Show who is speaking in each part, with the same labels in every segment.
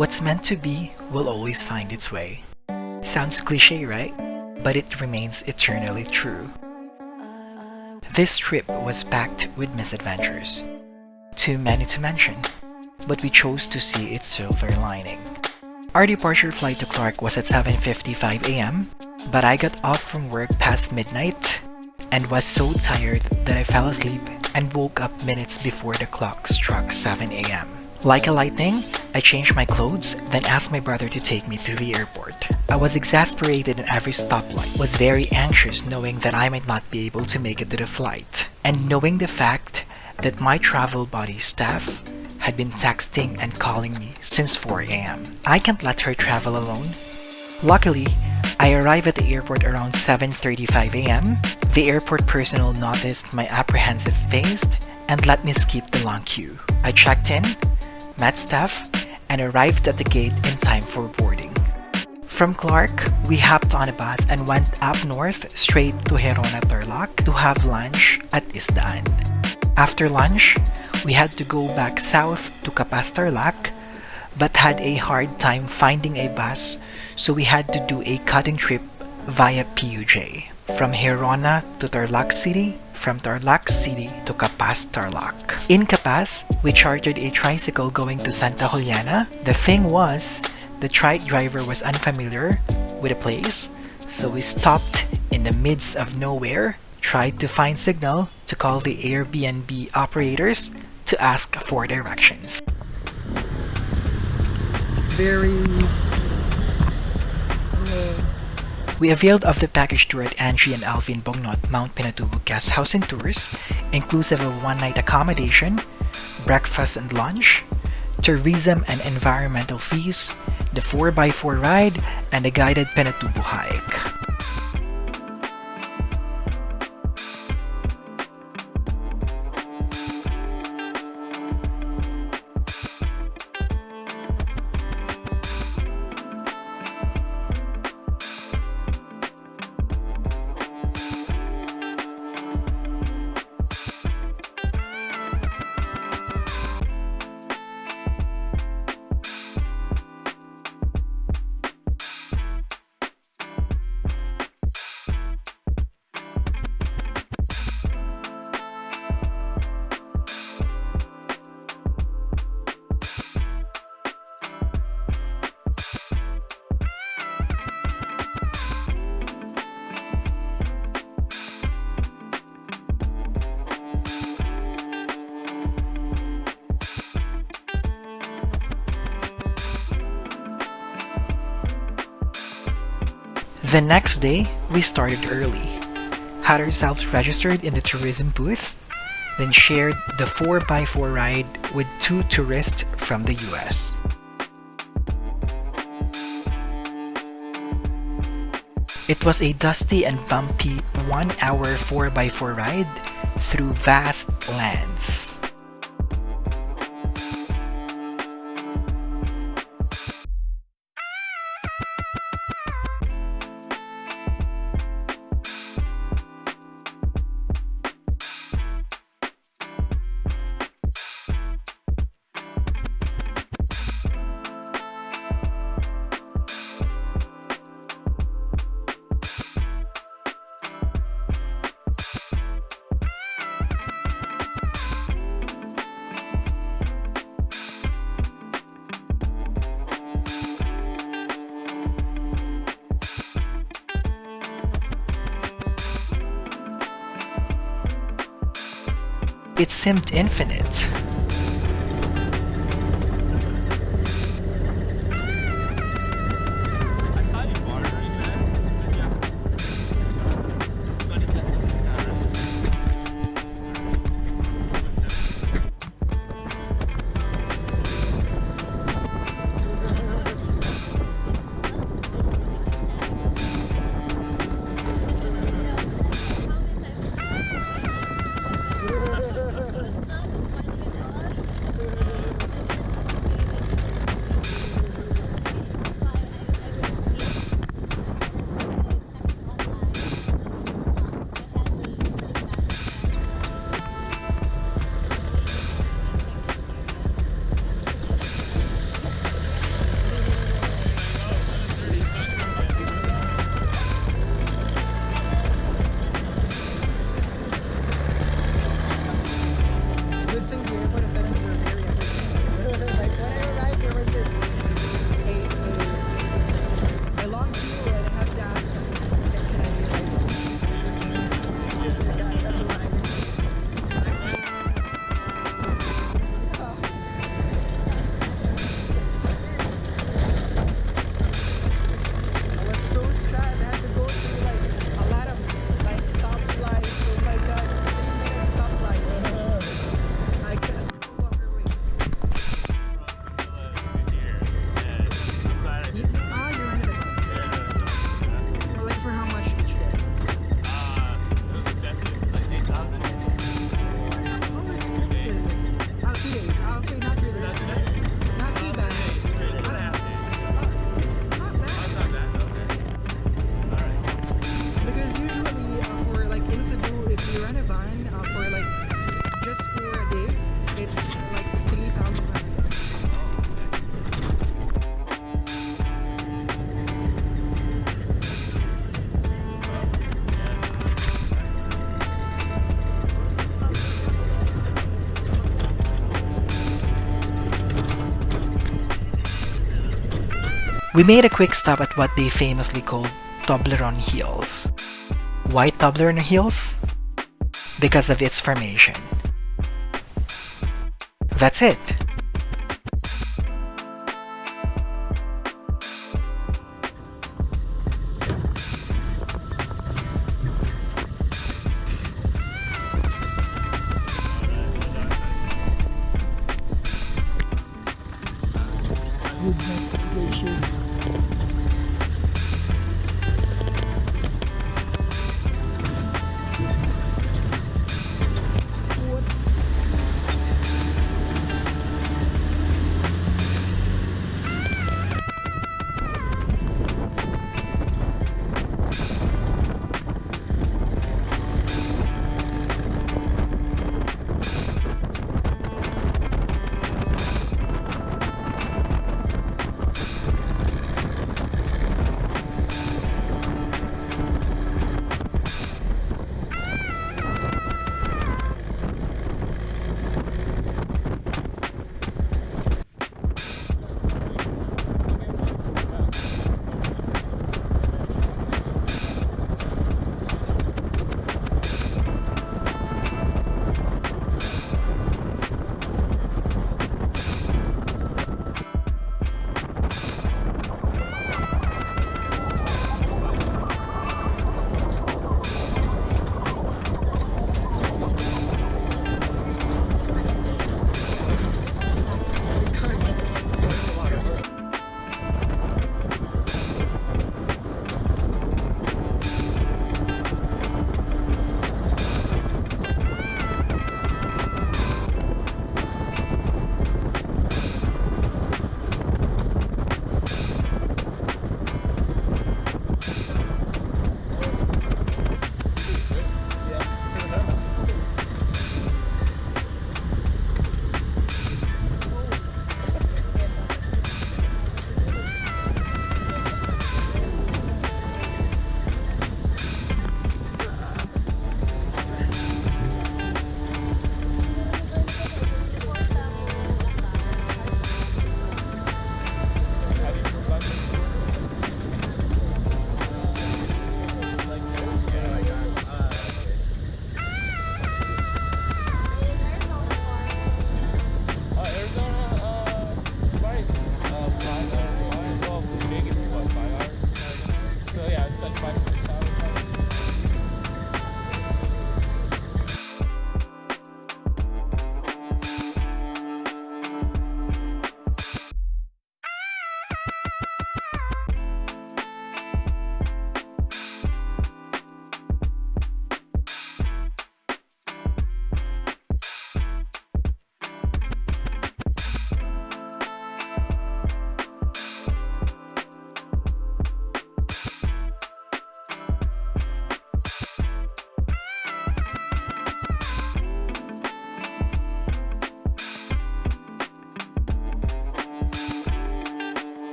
Speaker 1: What's meant to be will always find its way. Sounds cliche, right? But it remains eternally true. This trip was packed with misadventures. Too many to mention, but we chose to see its silver lining. Our departure flight to Clark was at 7:55 a.m., but I got off from work past midnight and was so tired that I fell asleep and woke up minutes before the clock struck 7 a.m. Like a lightning, I changed my clothes, then asked my brother to take me to the airport. I was exasperated at every stoplight, was very anxious knowing that I might not be able to make it to the flight, and knowing the fact that my travel buddy staff had been texting and calling me since 4 a.m. I can't let her travel alone. Luckily, I arrived at the airport around 7:35 a.m. The airport personnel noticed my apprehensive face and let me skip the long queue. I checked in, met staff, and arrived at the gate in time for boarding. From Clark, we hopped on a bus and went up north straight to Untitled Tarlac to have lunch at Isdaan. After lunch, we had to go back south to Tarlac, but had a hard time finding a bus, so we had to do a cutting trip via PUJ. From Hirona to Tarlac City, from Tarlac City to Tarlac. In Capas, we chartered a tricycle going to Santa Juliana. The thing was, the trike driver was unfamiliar with the place, so we stopped in the midst of nowhere, tried to find signal to call the Airbnb operators to ask for directions. We availed of the package tour at Angie and Alvin Bognot Mount Pinatubo Guesthouse and Tours, inclusive of one-night accommodation, breakfast and lunch, tourism and environmental fees, the 4x4 ride, and the guided Pinatubo hike. The next day, we started early, had ourselves registered in the tourism booth, then shared the 4x4 ride with two tourists from the US. It was a dusty and bumpy 1-hour 4x4 ride through vast lands. It seemed infinite. We made a quick stop at what they famously called Toblerone Hills. Why Toblerone Hills? Because of its formation. That's it.
Speaker 2: Goodness gracious.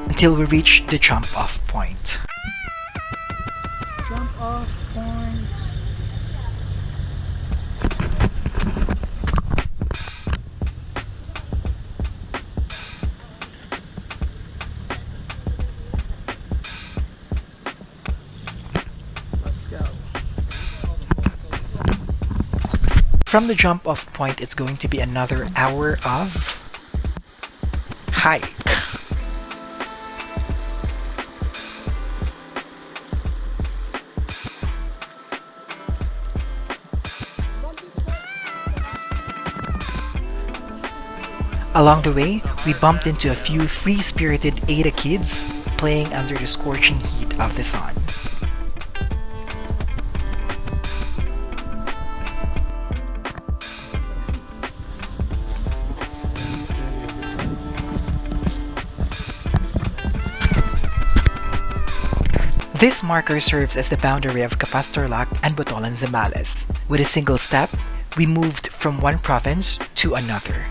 Speaker 1: Until we reach the jump-off point.
Speaker 2: Jump off point. Let's go.
Speaker 1: From the jump-off point, it's going to be another hour of hike. Along the way, we bumped into a few free-spirited Ada kids playing under the scorching heat of the sun. This marker serves as the boundary of Capas Tarlac and Botolan Zambales. With a single step, we moved from one province to another.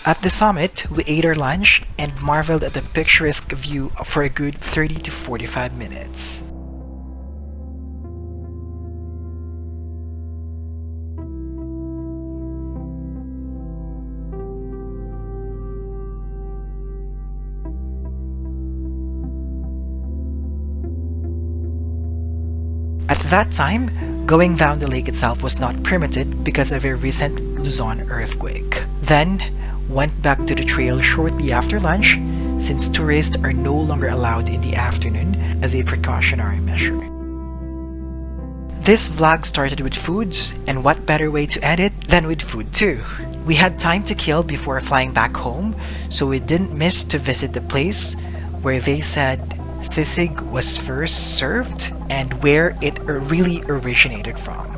Speaker 1: At the summit, we ate our lunch and marveled at the picturesque view for a good 30 to 45 minutes. At that time, going down the lake itself was not permitted because of a recent Luzon earthquake. Then, went back to the trail shortly after lunch since tourists are no longer allowed in the afternoon as a precautionary measure. This vlog started with foods, and what better way to end it than with food too? We had time to kill before flying back home, so we didn't miss to visit the place where they said Sisig was first served and where it really originated from.